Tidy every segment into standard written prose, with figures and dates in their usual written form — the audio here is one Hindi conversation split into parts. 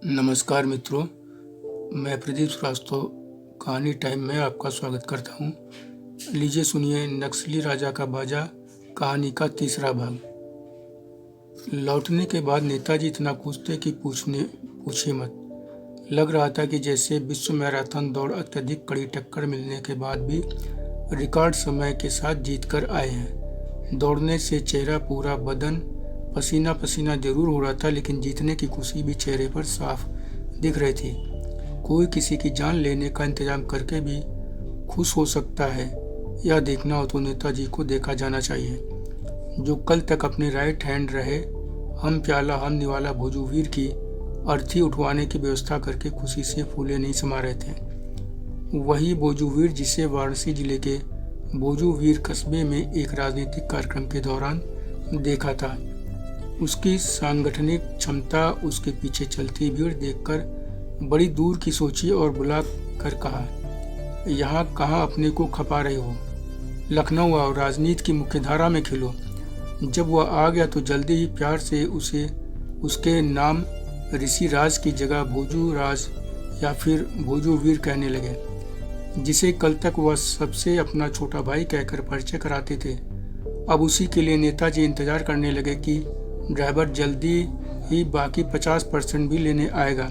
नमस्कार मित्रों, मैं प्रदीप श्रीवास्तव कहानी टाइम में आपका स्वागत करता हूँ। लीजिए सुनिए नक्सली राजा का बाजा कहानी का तीसरा भाग। लौटने के बाद नेताजी इतना खुश थे कि पूछिए मत। लग रहा था कि जैसे विश्व मैराथन दौड़ अत्यधिक कड़ी टक्कर मिलने के बाद भी रिकॉर्ड समय के साथ जीत कर आए हैं। दौड़ने से चेहरा, पूरा बदन पसीना पसीना जरूर हो रहा था, लेकिन जीतने की खुशी भी चेहरे पर साफ दिख रही थी। कोई किसी की जान लेने का इंतजाम करके भी खुश हो सकता है। यह देखना हो तो नेताजी को देखा जाना चाहिए, जो कल तक अपने राइट हैंड रहे। हम प्याला हम निवाला भोजूवीर की अर्थी उठवाने की व्यवस्था करके खुशी से फूले नहीं समा रहे थे। वही भोजूवीर जिसे वाराणसी जिले के भोजूवीर कस्बे में एक राजनीतिक कार्यक्रम के दौरान देखा था। उसकी सांगठनिक क्षमता, उसके पीछे चलती भीड़ देखकर बड़ी दूर की सोची और बुला कर कहा, यहाँ कहाँ अपने को खपा रहे हो? लखनऊ आओ, राजनीति की मुख्यधारा में खिलो। जब वह आ गया तो जल्दी ही प्यार से उसे उसके नाम ऋषि राज की जगह भोजू राज या फिर भोजूवीर कहने लगे, जिसे कल तक वह सबसे अपना छोटा भाई कहकर परिचय कराते थे। अब उसी के लिए नेताजी इंतजार करने लगे कि ड्राइवर जल्दी ही बाकी 50% भी लेने आएगा।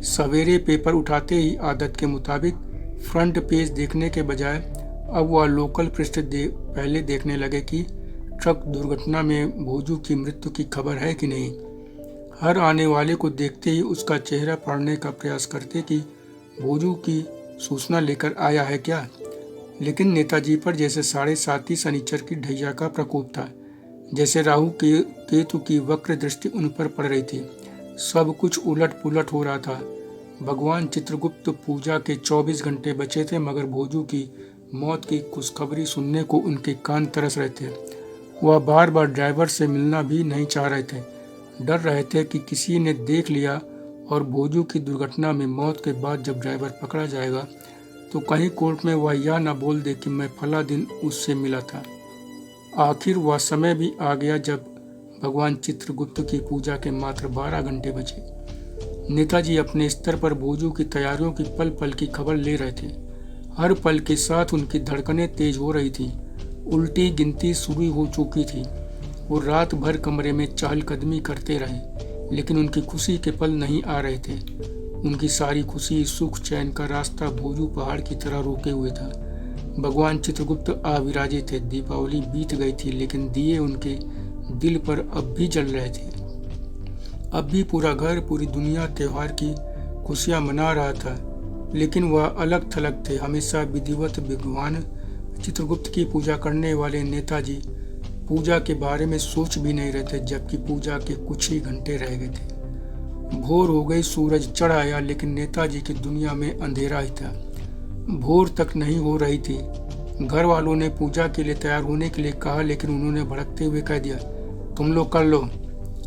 सवेरे पेपर उठाते ही आदत के मुताबिक फ्रंट पेज देखने के बजाय अब वह लोकल पृष्ठ पहले देखने लगे कि ट्रक दुर्घटना में भोजू की मृत्यु की खबर है कि नहीं। हर आने वाले को देखते ही उसका चेहरा पढ़ने का प्रयास करते कि भोजू की सूचना लेकर आया है क्या। लेकिन नेताजी पर जैसे 7:30 शनिचर की ढैया का प्रकोप था, जैसे राहु केतु की वक्र दृष्टि उन पर पड़ रही थी। सब कुछ उलट पुलट हो रहा था। भगवान चित्रगुप्त पूजा के 24 घंटे बचे थे, मगर भोजू की मौत की खुशखबरी सुनने को उनके कान तरस रहे थे। वह बार बार ड्राइवर से मिलना भी नहीं चाह रहे थे। डर रहे थे कि किसी ने देख लिया और भोजू की दुर्घटना में मौत के बाद जब ड्राइवर पकड़ा जाएगा तो कहीं कोर्ट में वह यह न बोल दे कि मैं फला दिन उससे मिला था। आखिर वह समय भी आ गया जब भगवान चित्रगुप्त की पूजा के मात्र 12 घंटे बचे। नेताजी अपने स्तर पर भोजू की तैयारियों की पल पल की खबर ले रहे थे। हर पल के साथ उनकी धड़कनें तेज हो रही थी। उल्टी गिनती शुरू हो चुकी थी। वो रात भर कमरे में चहलकदमी करते रहे, लेकिन उनकी खुशी के पल नहीं आ रहे थे। उनकी सारी खुशी, सुख, चैन का रास्ता भोजू पहाड़ की तरह रोके हुए था। भगवान चित्रगुप्त अविराजे थे। दीपावली बीत गई थी, लेकिन दिए उनके दिल पर अब भी जल रहे थे। अब भी पूरा घर, पूरी दुनिया त्योहार की खुशियां मना रहा था, लेकिन वह अलग थलग थे। हमेशा विधिवत भगवान चित्रगुप्त की पूजा करने वाले नेताजी पूजा के बारे में सोच भी नहीं रहे थे, जबकि पूजा के कुछ ही घंटे रह गए थे। भोर हो गई, सूरज चढ़ आया, लेकिन नेताजी की दुनिया में अंधेरा ही था। भोर तक नहीं हो रही थी। घर वालों ने पूजा के लिए तैयार होने के लिए कहा, लेकिन उन्होंने भड़कते हुए कह दिया, तुम लोग कर लो।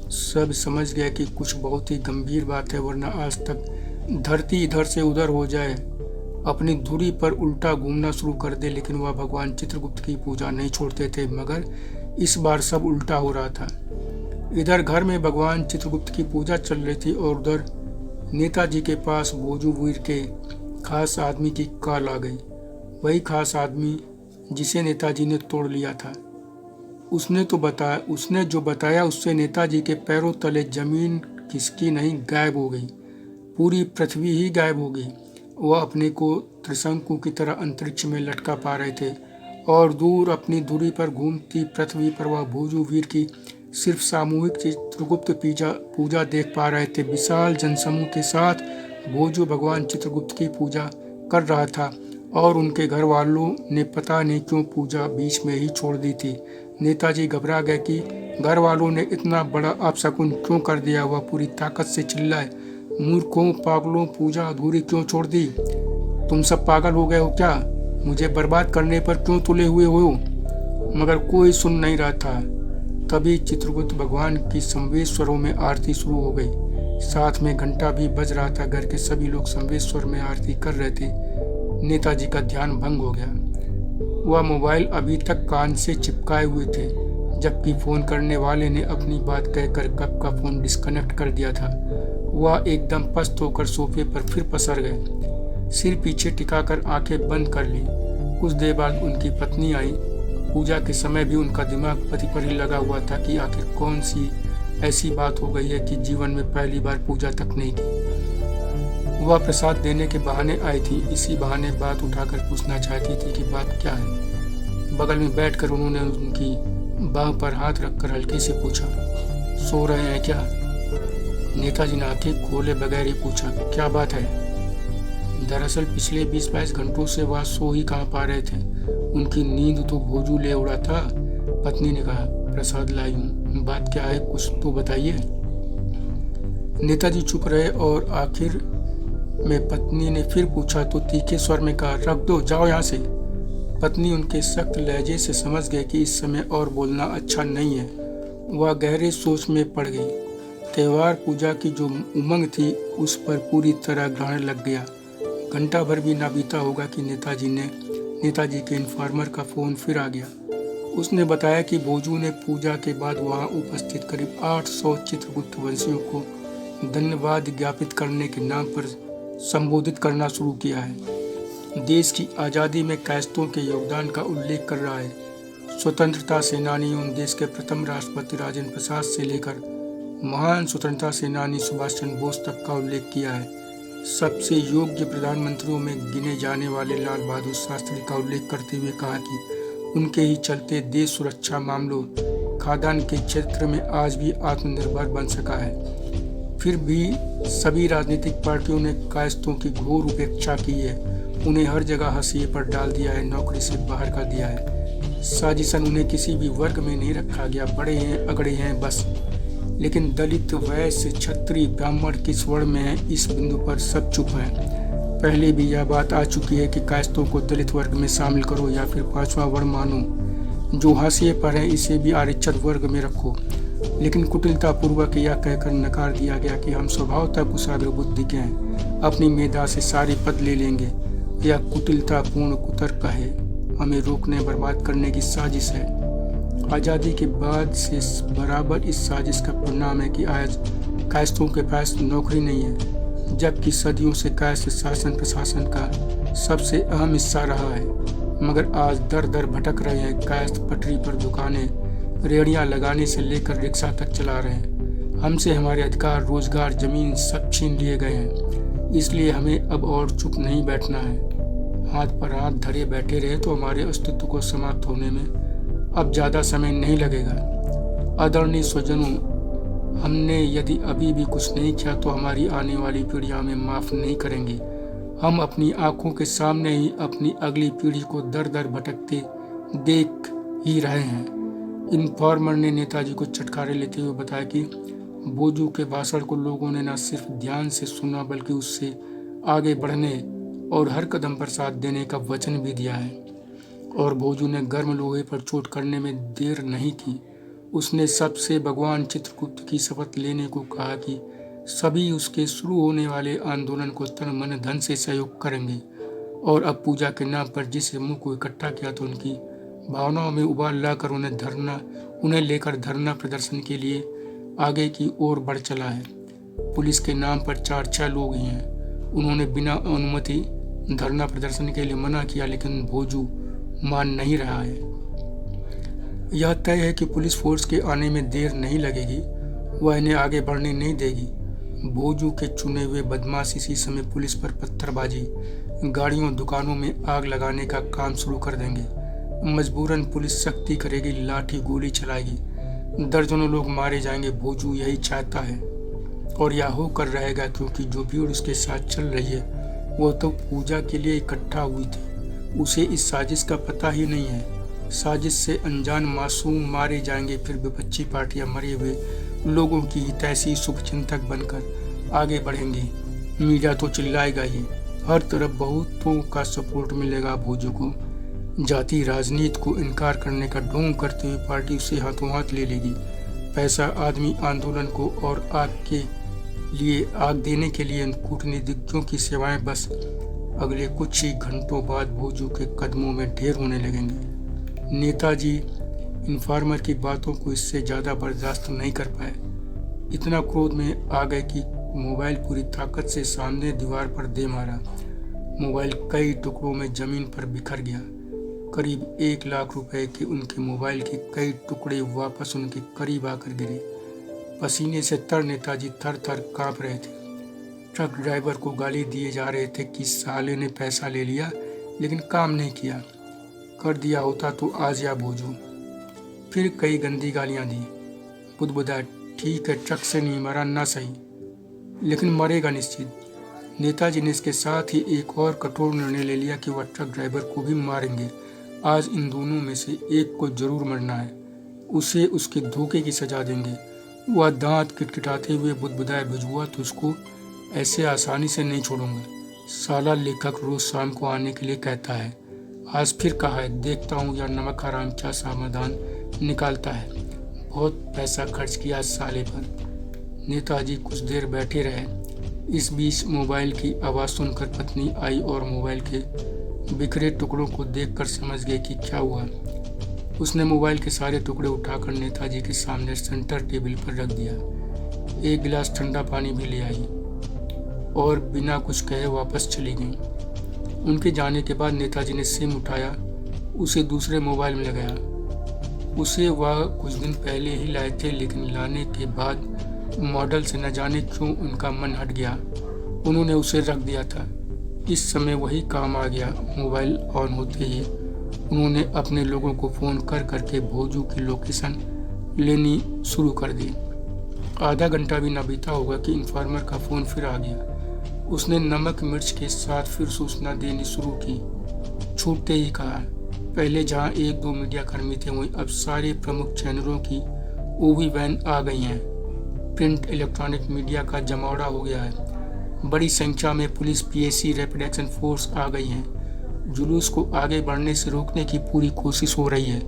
सब समझ गए कि कुछ बहुत ही गंभीर बात है, वरना आज तक धरती इधर से उधर हो जाए, अपनी धुरी पर उल्टा घूमना शुरू कर दे। लेकिन वह भगवान चित्रगुप्त की पूजा नहीं छोड़ते थे, मगर इस बार सब उल्टा हो रहा था। इधर घर में भगवान चित्रगुप्त की पूजा चल रही थी और उधर नेताजी के पास भोजूवीर के खास आदमी की कॉल आ गई। वही खास आदमी जिसे नेताजी ने तोड़ लिया था। उसने जो बताया उससे नेताजी के पैरों तले जमीन खिसकी नहीं, गायब हो गई। पूरी पृथ्वी ही गायब हो गई। वह अपने को त्रिशंकु की तरह अंतरिक्ष में लटका पा रहे थे और दूर अपनी धुरी पर घूमती पृथ्वी पर वह भोजूवीर की सिर्फ सामूहिक चित्रगुप्त पूजा देख पा रहे थे। विशाल जनसमूह के साथ भोजू भगवान चित्रगुप्त की पूजा कर रहा था और उनके घर वालों ने पता नहीं क्यों पूजा बीच में ही छोड़ दी थी। नेताजी घबरा गए कि घर वालों ने इतना बड़ा अपशकुन क्यों कर दिया। वह पूरी ताकत से चिल्लाए, मूर्खों, पागलों, पूजा अधूरी क्यों छोड़ दी? तुम सब पागल हो गए हो क्या? मुझे बर्बाद करने पर क्यों तुले हुए हो? मगर कोई सुन नहीं रहा था। तभी चित्रगुप्त भगवान की संवेश्वरों में आरती शुरू हो गई। साथ में घंटा भी बज रहा था। घर के सभी लोग संवेश्वर में आरती कर रहे थे। नेताजी का ध्यान भंग हो गया। वह मोबाइल अभी तक कान से चिपकाए हुए थे, जबकि फोन करने वाले ने अपनी बात कहकर कब का फोन डिस्कनेक्ट कर दिया था। वह एकदम पस्त होकर सोफे पर फिर पसर गए, सिर पीछे टिकाकर आंखें बंद कर ली। कुछ देर बाद उनकी पत्नी आई। पूजा के समय भी उनका दिमाग पति पर ही लगा हुआ था कि आखिर कौन सी ऐसी बात हो गई है कि जीवन में पहली बार पूजा तक नहीं की। वह प्रसाद देने के बहाने आई थी, इसी बहाने बात उठाकर पूछना चाहती थी कि बात क्या है। बगल में बैठकर उन्होंने उनकी बाह पर हाथ रखकर हल्के से पूछा, सो रहे हैं क्या? नेताजी ने आंखें खोले बगैर ही पूछा, क्या बात है? दरअसल पिछले 20-22 घंटों से वह सो ही कहाँ पा रहे थे। उनकी नींद तो भोजू ले उड़ा था। पत्नी ने कहा, प्रसाद लाई हूँ, बात क्या है, कुछ तो बताइए। नेताजी चुप रहे और आखिर में पत्नी ने फिर पूछा तो तीखे स्वर में कहा, रख दो, जाओ यहाँ से। पत्नी उनके सख्त लहजे से समझ गए कि इस समय और बोलना अच्छा नहीं है। वह गहरे सोच में पड़ गई। त्योहार पूजा की जो उमंग थी उस पर पूरी तरह ग्रहण लग गया। घंटा भर भी ना बीता होगा कि नेताजी के इन्फॉर्मर का फोन फिर आ गया। उसने बताया कि भोजू ने पूजा के बाद वहां उपस्थित करीब 800 चित्रगुप्त वंशियों को धन्यवाद ज्ञापित करने के नाम पर संबोधित करना शुरू किया है। देश की आज़ादी में कायस्थों के योगदान का उल्लेख कर रहा है। स्वतंत्रता सेनानियों, देश के प्रथम राष्ट्रपति राजेंद्र प्रसाद से लेकर महान स्वतंत्रता सेनानी सुभाष चंद्र बोस तक का उल्लेख किया है। सबसे योग्य प्रधानमंत्रियों में गिने जाने वाले लाल बहादुर शास्त्री का उल्लेख करते हुए कहा कि उनके ही चलते देश सुरक्षा मामलों, खाद्यान्न के क्षेत्र में आज भी आत्मनिर्भर बन सका है। फिर भी सभी राजनीतिक पार्टियों ने कायस्थों की घोर उपेक्षा की है। उन्हें हर जगह हाशिए पर डाल दिया है, नौकरी से बाहर कर दिया है। साजिशन उन्हें किसी भी वर्ग में नहीं रखा गया। बड़े हैं, अगड़े हैं, बस। लेकिन दलित, वैश्य, क्षत्रिय, ब्राह्मण किस वर्ण में है, इस बिंदु पर सब चुप हैं। पहले भी यह बात आ चुकी है कि कायस्थों को दलित वर्ग में शामिल करो या फिर 5वां वर्ण मानो। जो हाशिए पर है इसे भी आरक्षित वर्ग में रखो। लेकिन कुटिलतापूर्वक यह कहकर नकार दिया गया कि हम स्वभावतः कुशाग्र बुद्धि के हैं, अपनी मेधा से सारे पद ले लेंगे। यह कुटिलतापूर्ण कुतर्क है, हमें रोकने बर्बाद करने की साजिश है। आज़ादी के बाद से बराबर इस साजिश का परिणाम है कि आज कायस्थों के पास नौकरी नहीं है, जबकि सदियों से कायस्थ शासन प्रशासन का सबसे अहम हिस्सा रहा है। मगर आज दर दर भटक रहे हैं। कायस्थ पटरी पर दुकानें, रेहड़ियां लगाने से लेकर रिक्शा तक चला रहे हैं। हमसे हमारे अधिकार, रोजगार, जमीन सब छीन लिए गए हैं। इसलिए हमें अब और चुप नहीं बैठना है। हाथ पर हाथ धरे बैठे रहे तो हमारे अस्तित्व को समाप्त होने में अब ज़्यादा समय नहीं लगेगा। आदरणीय स्वजनों, हमने यदि अभी भी कुछ नहीं किया तो हमारी आने वाली पीढ़ियां हमें माफ़ नहीं करेंगी। हम अपनी आंखों के सामने ही अपनी अगली पीढ़ी को दर दर भटकते देख ही रहे हैं। इन्फॉर्मर ने नेताजी को चटकारे लेते हुए बताया कि भोजू के भाषण को लोगों ने न सिर्फ ध्यान से सुना बल्कि उससे आगे बढ़ने और हर कदम पर साथ देने का वचन भी दिया है। और भोजू ने गर्म लोहे पर चोट करने में देर नहीं की। उसने सबसे भगवान चित्रगुप्त की शपथ लेने को कहा कि सभी उसके शुरू होने वाले आंदोलन को तन मन धन से सहयोग करेंगे। और अब पूजा के नाम पर जिस समूह को इकट्ठा किया तो उनकी भावनाओं में उबाल लाकर उन्हें लेकर धरना प्रदर्शन के लिए आगे की ओर बढ़ चला है। पुलिस के नाम पर 4-6 लोग ही हैं। उन्होंने बिना अनुमति धरना प्रदर्शन के लिए मना किया, लेकिन भोजू मान नहीं रहा है। यह तय है कि पुलिस फोर्स के आने में देर नहीं लगेगी, वह इन्हें आगे बढ़ने नहीं देगी। भोजू के चुने हुए बदमाश इसी समय पुलिस पर पत्थरबाजी, गाड़ियों, दुकानों में आग लगाने का काम शुरू कर देंगे। मजबूरन पुलिस सख्ती करेगी, लाठी गोली चलाएगी, दर्जनों लोग मारे जाएंगे। भोजू यही चाहता है और यह होकर रहेगा, क्योंकि जो भीड़ उसके साथ चल रही है वो तो पूजा के लिए इकट्ठा हुई थी। उसे इस साजिश का पता ही नहीं है। साजिश से अनजान मासूम मारे जाएंगे, फिर विपक्षी पार्टियां मरे हुए लोगों की हितैषी शुभचिंतक बनकर आगे बढ़ेंगी। मीडिया तो चिल्लाएगा ही, हर तरफ बहुतों का सपोर्ट मिलेगा भोजू को। जाति राजनीति को इनकार करने का ढोंग करते हुए पार्टी उसे हाथों हाथ ले लेगी। पैसा, आदमी, आंदोलन को और आग देने के लिए कूटनीतिज्ञों की सेवाएं बस अगले कुछ ही घंटों बाद भोजू के कदमों में ढेर होने लगेंगे। नेताजी इन्फॉर्मर की बातों को इससे ज़्यादा बर्दाश्त नहीं कर पाए। इतना क्रोध में आ गए कि मोबाइल पूरी ताकत से सामने दीवार पर दे मारा। मोबाइल कई टुकड़ों में जमीन पर बिखर गया। करीब 1 लाख रुपए के उनके मोबाइल के कई टुकड़े वापस उनके करीब आकर गिरे। पसीने से तर नेताजी थर थर कांप रहे थे। ट्रक ड्राइवर को गाली दिए जा रहे थे कि साले ने पैसा ले लिया लेकिन काम नहीं किया, कर दिया होता तो आज या भोजू। फिर कई गंदी गालियां दी। बुदबुदाए, ठीक है ट्रक से नहीं मरा ना सही, लेकिन मरेगा निश्चित। नेताजी ने इसके साथ ही एक और कठोर निर्णय ले लिया कि वह ट्रक ड्राइवर को भी मारेंगे। आज इन दोनों में से एक को जरूर मरना है, उसे उसके धोखे की सजा देंगे। वह दांत किटकिटाते हुए बुदबुदाए, भिजुआ तुझको ऐसे आसानी से नहीं छोड़ूंगा। साला लेखक रोज शाम को आने के लिए कहता है, आज फिर कहा है, देखता हूँ यार नमक हराम क्या समाधान निकालता है। बहुत पैसा खर्च किया साले पर। नेताजी कुछ देर बैठे रहे। इस बीच मोबाइल की आवाज़ सुनकर पत्नी आई और मोबाइल के बिखरे टुकड़ों को देखकर समझ गई कि क्या हुआ। उसने मोबाइल के सारे टुकड़े उठाकर नेताजी के सामने सेंटर टेबल पर रख दिया। एक गिलास ठंडा पानी भी ले आई और बिना कुछ कहे वापस चली गई। उनके जाने के बाद नेताजी ने सिम उठाया, उसे दूसरे मोबाइल में लगाया। उसे वह कुछ दिन पहले ही लाए थे, लेकिन लाने के बाद मॉडल से न जाने क्यों उनका मन हट गया। उन्होंने उसे रख दिया था। इस समय वही काम आ गया। मोबाइल ऑन होते ही उन्होंने अपने लोगों को फ़ोन कर करके भोजू की लोकेशन लेनी शुरू कर दी। आधा घंटा भी न बीता होगा कि इन्फॉर्मर का फ़ोन फिर आ गया। उसने नमक मिर्च के साथ फिर सूचना देनी शुरू की। छूटते ही कहा, पहले जहां 1-2 मीडिया कर्मी थे वहीं अब सारे प्रमुख चैनलों की ओवी वैन आ गई हैं। प्रिंट इलेक्ट्रॉनिक मीडिया का जमावड़ा हो गया है। बड़ी संख्या में police, PAC, rapid action force आ गई हैं। जुलूस को आगे बढ़ने से रोकने की पूरी कोशिश हो रही है,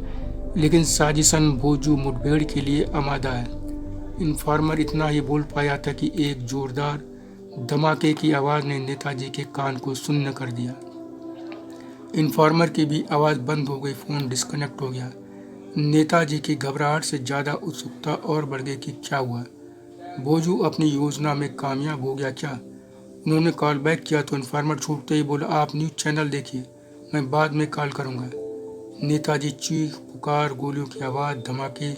लेकिन साजिशन भोजू मुठभेड़ के लिए आमादा है। इन्फॉर्मर इतना ही बोल पाया था कि एक जोरदार धमाके की आवाज़ ने नेताजी के कान को सुन्न कर दिया। इन्फॉर्मर की भी आवाज़ बंद हो गई, फ़ोन डिस्कनेक्ट हो गया। नेताजी की घबराहट से ज़्यादा उत्सुकता और बढ़ गई कि क्या हुआ। भोजू अपनी योजना में कामयाब हो गया क्या? उन्होंने कॉल बैक किया तो इन्फॉर्मर छूटते ही बोला, आप न्यूज़ चैनल देखिए, मैं बाद में कॉल करूंगा। नेताजी चीख पुकार, गोलियों की आवाज़, धमाके,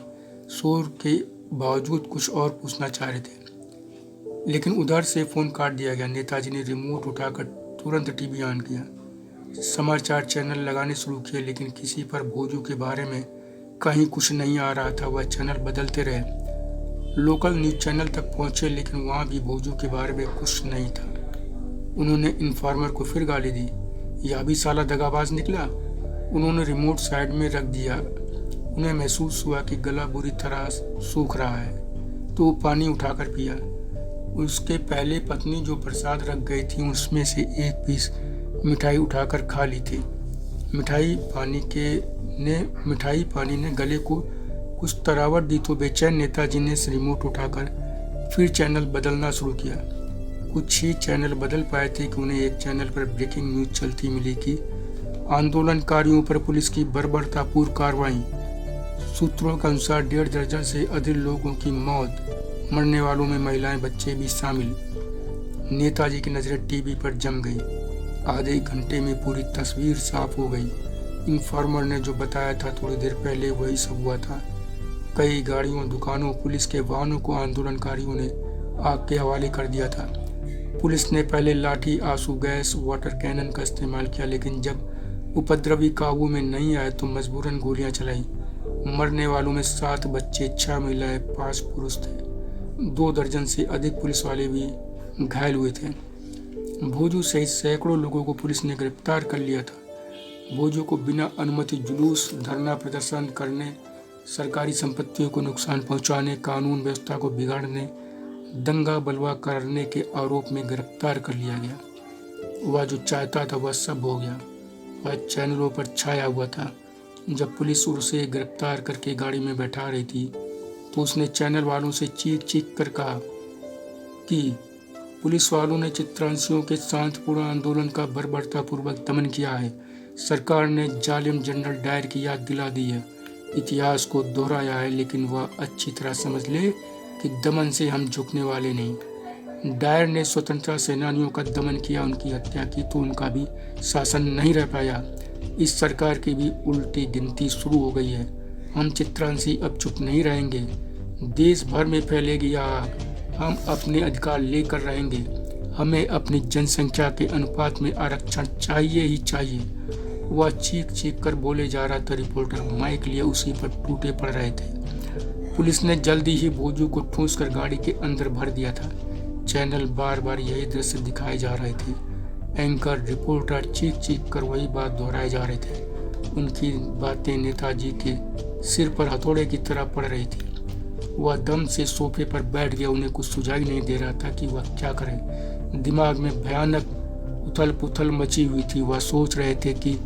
शोर के बावजूद कुछ और पूछना चाह रहे थे, लेकिन उधर से फ़ोन काट दिया गया। नेताजी ने रिमोट उठाकर तुरंत टीवी ऑन किया, समाचार चैनल लगाने शुरू किए, लेकिन किसी पर भोजू के बारे में कहीं कुछ नहीं आ रहा था। वह चैनल बदलते रहे, लोकल न्यूज़ चैनल तक पहुंचे, लेकिन वहां भी भोजू के बारे में कुछ नहीं था। उन्होंने इन्फॉर्मर को फिर गाली दी, यह भी साला दगाबाज निकला। उन्होंने रिमोट साइड में रख दिया। उन्हें महसूस हुआ कि गला बुरी तरह सूख रहा है, तो पानी उठाकर पिया। उसके पहले पत्नी जो प्रसाद रख गई थी उसमें से एक पीस मिठाई उठाकर खा ली थी। मिठाई पानी ने गले को कुछ तरावट दी तो बेचैन नेताजी ने रिमोट उठाकर फिर चैनल बदलना शुरू किया। कुछ ही चैनल बदल पाए थे कि उन्हें एक चैनल पर ब्रेकिंग न्यूज चलती मिली कि आंदोलनकारियों पर पुलिस की बर्बरतापूर्ण कार्रवाई। सूत्रों के अनुसार 1.5 दर्जन से अधिक लोगों की मौत, मरने वालों में महिलाएं, बच्चे भी शामिल। नेताजी की नजरें टीवी पर जम गई। आधे घंटे में पूरी तस्वीर साफ हो गई। इन्फॉर्मर ने जो बताया था थोड़ी देर पहले वही सब हुआ था। कई गाड़ियों, दुकानों, पुलिस के वाहनों को आंदोलनकारियों ने आग के हवाले कर दिया था। पुलिस ने पहले लाठी, आंसू गैस, वाटर कैनन का इस्तेमाल किया, लेकिन जब उपद्रवी काबू में नहीं आए तो मजबूरन गोलियां चलाई। मरने वालों में 7 बच्चे, 6 महिलाएं, 5 पुरुष थे। 2 दर्जन से अधिक पुलिस वाले भी घायल हुए थे। भोजू सहित सैकड़ों लोगों को पुलिस ने गिरफ्तार कर लिया था। भोजू को बिना अनुमति जुलूस, धरना प्रदर्शन करने, सरकारी संपत्तियों को नुकसान पहुंचाने, कानून व्यवस्था को बिगाड़ने, दंगा बलवा करने के आरोप में गिरफ्तार कर लिया गया। वह जो चाहता था वह सब हो गया। वह चैनलों पर छाया हुआ था। जब पुलिस उसे गिरफ्तार करके गाड़ी में बैठा रही थी तो उसने चैनल वालों से चीख चीख कर कहा कि पुलिस वालों ने चित्रांशियों के शांतिपूर्ण आंदोलन का बर्बरतापूर्वक दमन किया है। सरकार ने जालिम जनरल डायर की याद दिला दी है, इतिहास को दोहराया है, लेकिन वह अच्छी तरह समझ ले कि दमन से हम झुकने वाले नहीं। डायर ने स्वतंत्रता सेनानियों का दमन किया, उनकी हत्या की तो उनका भी शासन नहीं रह पाया। इस सरकार की भी उल्टी गिनती शुरू हो गई है। हम चित्रांशी अब चुप नहीं रहेंगे। देश भर में फैलेगी आग। हम अपने अधिकार लेकर रहेंगे। हमें अपनी जनसंख्या के अनुपात में आरक्षण चाहिए ही चाहिए। वह चीख चीख कर बोले जा रहा था। रिपोर्टर माइक लिए उसी पर टूटे पड़ रहे थे। पुलिस ने जल्दी ही भोजू को ठूंस कर गाड़ी के अंदर भर दिया था। चैनल बार बार यही दृश्य दिखाए जा रहे थे। एंकर रिपोर्टर चीख चीख कर वही बात दोहराए जा रहे थे। उनकी बातें नेताजी के सिर पर हथौड़े की तरह पड़ रही थी। वह दम से सोफे पर बैठ गया। उन्हें कुछ सुझाई नहीं दे रहा था कि वह क्या करे। दिमाग में भयानक उथल पुथल मची हुई थी। वह सोच रहे थे कि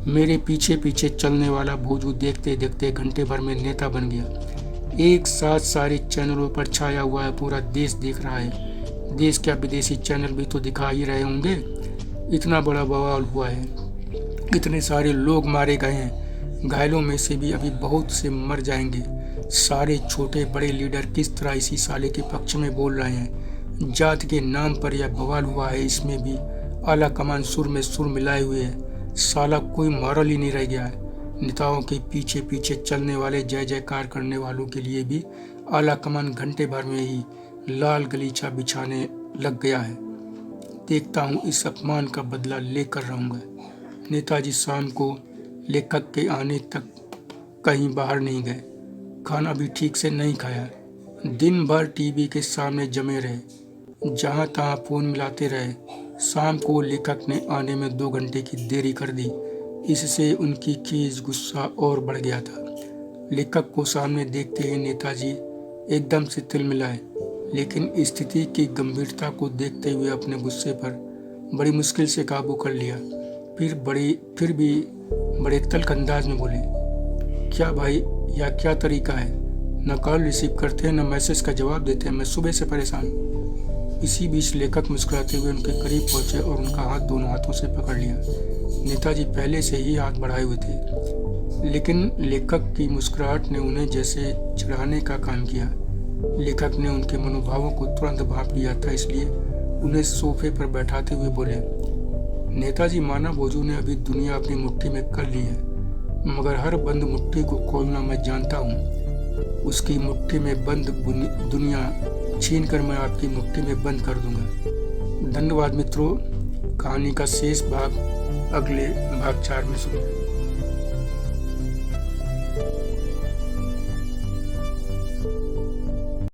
मेरे पीछे पीछे चलने वाला भोजू देखते देखते घंटे भर में नेता बन गया। एक साथ सारे चैनलों पर छाया हुआ है। पूरा देश देख रहा है। देश क्या, विदेशी चैनल भी तो दिखा ही रहे होंगे। इतना बड़ा बवाल हुआ है। इतने सारे लोग मारे गए हैं। घायलों में से भी अभी बहुत से मर जाएंगे। सारे छोटे बड़े लीडर किस तरह इसी साले के पक्ष में बोल रहे हैं। जात के नाम पर यह बवाल हुआ है। इसमें भी आला कमान सुर में सुर मिलाए हुए है। साला कोई मॉरल ही नहीं रह गया है। नेताओं के पीछे पीछे चलने वाले, जय जयकार करने वालों के लिए भी आला कमान घंटे भर में ही लाल गलीचा बिछाने लग गया है। देखता हूँ इस अपमान का बदला लेकर रहूँगा। नेताजी शाम को लेखक के आने तक कहीं बाहर नहीं गए। खाना भी ठीक से नहीं खाया। दिन भर टीवी के सामने जमे रहे। जहाँ तहाँ फोन मिलाते रहे। शाम को लेखक ने आने में 2 घंटे की देरी कर दी। इससे उनकी खीज गुस्सा और बढ़ गया था। लेखक को सामने देखते ही नेताजी एकदम से तिलमिलाए, लेकिन स्थिति की गंभीरता को देखते हुए अपने गुस्से पर बड़ी मुश्किल से काबू कर लिया। फिर भी बड़े तल्ख अंदाज में बोले, क्या भाई, यह क्या तरीका है? न कॉल रिसीव करते हैं, न मैसेज का जवाब देते हैं। मैं सुबह से परेशान। इसी बीच लेखक मुस्कुराते हुए उनके करीब पहुंचे और उनका हाथ दोनों हाथों से पकड़ लिया। नेताजी पहले से ही हाथ बढ़ाए हुए थे, लेकिन लेखक की मुस्कुराहट ने उन्हें जैसे चिढ़ाने का काम किया। लेखक ने उनके मनोभावों को तुरंत भांप लिया था, इसलिए उन्हें सोफे पर बैठाते हुए बोले, नेताजी, माना भोजू ने अभी दुनिया अपनी मुट्ठी में कर ली है, मगर हर बंद मुट्ठी को खोलना मैं जानता हूँ। उसकी मुट्ठी में बंद दुनिया छीन कर मैं आपकी मुट्ठी में बंद कर दूंगा। धन्यवाद मित्रों। कहानी का शेष भाग अगले भाग 4 में सुनिए।